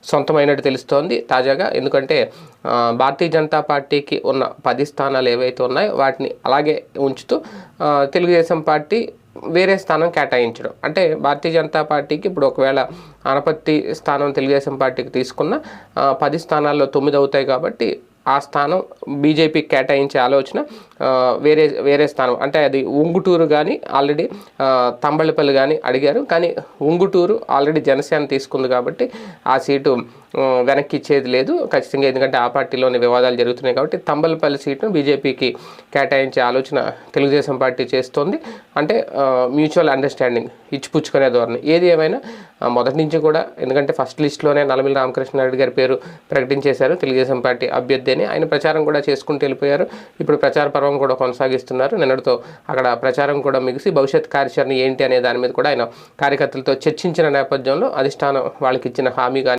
సొంతమైనట్టు తెలుస్తోంది తాజాగా. ఎందుకంటే భారతీయ జనతా పార్టీకి ఉన్న 10 స్థానాలు ఏవైతే ఉన్నాయో వాటిని అలాగే ఉంచుతూ తెలుగుదేశం పార్టీ వేరే స్థానం కేటాయించడం. అంటే భారతీయ జనతా పార్టీకి ఇప్పుడు ఒకవేళ అనపర్తి స్థానం తెలుగుదేశం పార్టీకి తీసుకున్న 10 స్థానాల్లో 9 అవుతాయి కాబట్టి ఆ స్థానం బీజేపీకి కేటాయించే ఆలోచన. వేరే స్థానం అంటే అది ఉంగుటూరు కానీ ఆల్రెడీ తంబళ్ళపల్లి కానీ అడిగారు, కానీ ఉంగుటూరు ఆల్రెడీ జనసేన తీసుకుంది కాబట్టి ఆ సీటు వెనక్కి ఇచ్చేది లేదు ఖచ్చితంగా, ఎందుకంటే ఆ పార్టీలోని వివాదాలు జరుగుతున్నాయి కాబట్టి తంబళ్ళపల్లి సీటును బీజేపీకి కేటాయించే ఆలోచన తెలుగుదేశం పార్టీ చేస్తోంది. అంటే మ్యూచువల్ అండర్స్టాండింగ్, ఇచ్చిపుచ్చుకునే ధోరణి. ఏది ఏమైనా మొదటి నుంచి కూడా, ఎందుకంటే ఫస్ట్ లిస్ట్లోనే నల్లమిల్లి రామకృష్ణారెడ్డి గారి పేరు ప్రకటించేశారు తెలుగుదేశం పార్టీ అభ్యర్థి అని. ఆయన ప్రచారం కూడా చేసుకుంటూ వెళ్ళిపోయారు. ఇప్పుడు ప్రచార పర్వం కూడా కొనసాగిస్తున్నారు. నిన్నటితో అక్కడ ప్రచారం కూడా ముగిసి భవిష్యత్ కార్యాచరణ ఏంటి అనే దాని మీద కూడా ఆయన కార్యకర్తలతో చర్చించిన నేపథ్యంలో అధిష్టానం వాళ్ళకి ఇచ్చిన హామీ కానీ